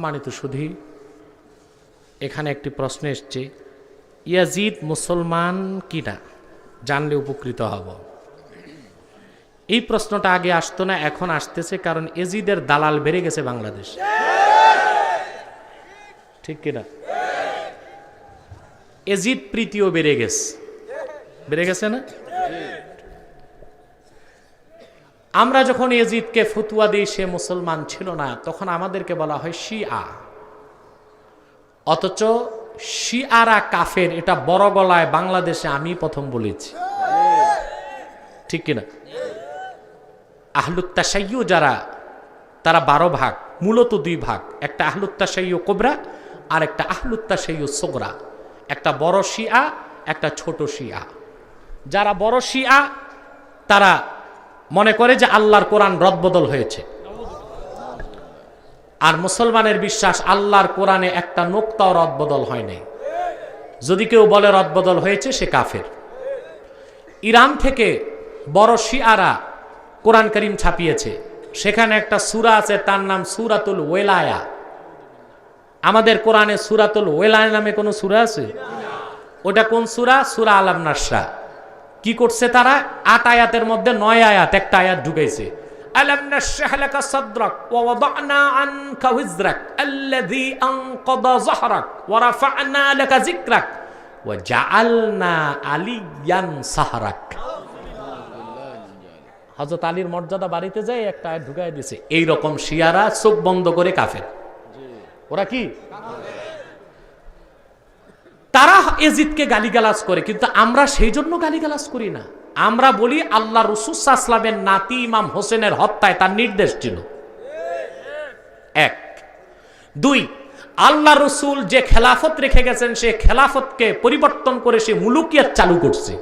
সম্মানিত সুধী, এখানে একটি প্রশ্ন এসছে, ইয়াজিদ মুসলমান কিনা জানলে উপকৃত হব। এই প্রশ্নটা আগে আসতো না, এখন আসতেছে, কারণ ইয়াজিদের দালাল বেড়ে গেছে বাংলাদেশ। ঠিক কিনা? ইয়াজিদ প্রীতিও বেড়ে গেছে না? আমরা যখন ইয়াজিদকে ফতুয়া দিই সে মুসলমান ছিল না, তখন আমাদেরকে বলা হয় শিয়া। অথচ শিয়ারা কাফের, এটা বড় গলায় বাংলাদেশে আমি প্রথম বলেছি। ঠিক কিনা? আহলুত তাশাইয়্যু যারা, তারা 12 ভাগ, মূলত 2 ভাগ, একটা আহলুত তাশাইয়্যু কুবরা আর একটা আহলুত তাশাইয়্যু সুগরা। একটা বড় শিয়া, একটা ছোট শিয়া। যারা বড় শিয়া তারা মনে করে যে আল্লাহর কোরআন রদবদল হয়েছে, আর মুসলমানের বিশ্বাস আল্লাহর কোরআনে একটা নোক্তাও রদবদল হয় নাই। যদি কেউ বলে রদবদল হয়েছে সে কাফের। ইরান থেকে বড় শিয়ারা কোরআন করিম ছাপিয়েছে, সেখানে একটা সূরা আছে, তার নাম সূরাতুল ওয়েলায়া। আমাদের কোরআনে সূরাতুল ওয়েলায়া নামে কোনো সূরা আছে? ওটা কোন সূরা? সূরা আলাম নাসরা। কি করছে তারা? 8 আয়াতের মধ্যে 9 আয়াত, একটা আয়াত ঢুকাইছে, আলাম নাশরাহ লাকা সাদরাক ওয়া ওয়াদানা আনকা ওয়িজরাক আল্লাযী আনকাযা যাহরাক ওয়া রাফা'না লাকা যিকরাক ওয়া জাআলনা আলিয়ান সাহরাক। হযরত আলীর মর্যাদা বাড়িতে যায়, একটা আয়াত ঢুকাই দিয়েছে। এই রকম শিয়ারা চোখ বন্ধ করে কাফের। ওরা কি? তারা ইয়াজিদকে গালিগালাজ করে, কিন্তু আমরা সেই জন্য গালিগালাজ করি না। আমরা বলি আল্লাহ রাসূল সাল্লাল্লাহু আলাইহি ওয়াসাল্লামের নাতি ইমাম হোসেনের হত্যায় তার নির্দেশ ছিল। 1 2 আল্লাহ রাসূল যে খেলাফত রেখে গেছেন, সে খেলাফতকে পরিবর্তন করে সে মুলুকিয়াত চালু করছে।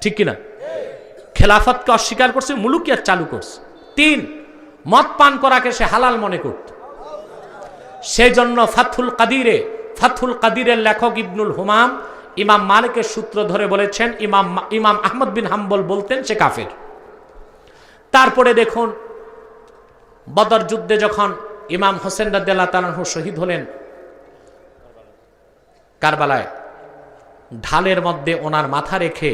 ঠিক কিনা? খেলাফতকে অস্বীকার করছে, মুলুকিয়াত চালু করছে। 3 মদ পান করাকে সে হালাল মনে করত। সেই জন্য ফাথুল কাদিরের লেখক ইবনুল হুমাম ইমাম মালিকের সূত্র ধরে বলেছেন, ইমাম আহমদ বিন হাম্বল বলতেন সে কাফের। তারপরে দেখুন, বদর যুদ্ধে যখন ইমাম হোসেন রাদিয়াল্লাহু তাআলা আনহু শহীদ হলেন কারবালায়, ঢালের মধ্যে ওনার মাথা রেখে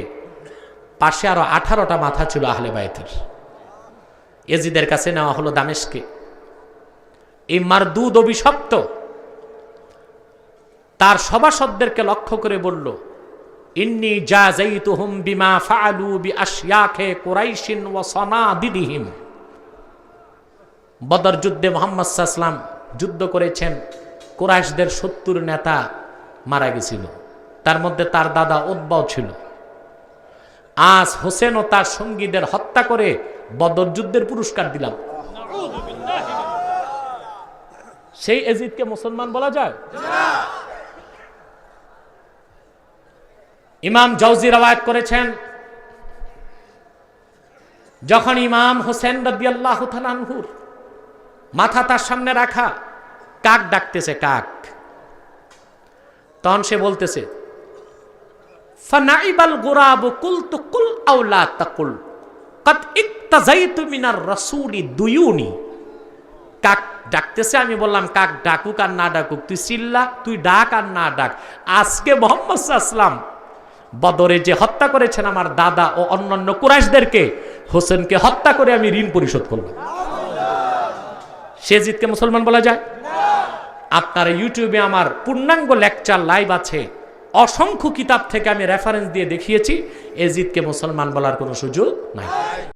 পাশে আরো 18টা মাথা ছিল আহলে বাইতের। ইয়াজিদের কাছে নেওয়া হলো দামেস্কে। এই মারদুদ অভিশপ্ত তার সভাসদদেরকে লক্ষ্য করে বলল, ইন্নী জাযাইতুহুম বিমা ফাআলু বিআশয়াখে কুরাইশিন ওয়া সানাদিদিহিম। বদর যুদ্ধে মুহাম্মদ সাল্লাল্লাহু আলাইহি ওয়াসাল্লাম যুদ্ধ করেছেন, কুরাইশদের 70 নেতা মারা গেছিল, তার মধ্যে তার দাদা উতবাও ছিল। আজ হোসেন ও তার সঙ্গীদের হত্যা করে বদর যুদ্ধের পুরস্কার দিলাম। সেই ইয়াজিদকে মুসলমান বলা যায়? ইমাম জাওজি রওয়ায়াত করেছেন, যখন ইমাম হোসেন রাদিয়াল্লাহু তাআলা আনহুর মাথা তার সামনে রাখা, কাক ডাকতেছে, কাক। তখন সে বলতেছে, ফানাইবাল গুরাবু কুলতু কুল আও লা তাকুল কাদ ইক্তাযাইতু মিনার রাসূলি দুয়ুনি। কাক ডাকতেছে, আমি বললাম কাক ডাকুক আর না ডাকুক, তুই চিল্লা, তুই ডাক আর না ডাক, আজকে মুহাম্মদ সাল্লাল্লাহু আলাইহি ওয়াসাল্লাম বদরে যে হত্যা করেছেন আমার দাদা ও অন্যান্য কুরাইশদেরকে, হোসেনকে হত্যা করে আমি ঋণ পরিশোধ করলাম। সে জিদকে মুসলমান বলা যায়? আপনার ইউটিউবে আমার পূর্ণাঙ্গ লেকচার লাইভ আছে, অসংখ্য কিতাব থেকে আমি রেফারেন্স দিয়ে দেখিয়েছি, ইয়াজিদকে মুসলমান বলার কোনো সুযোগ নাই।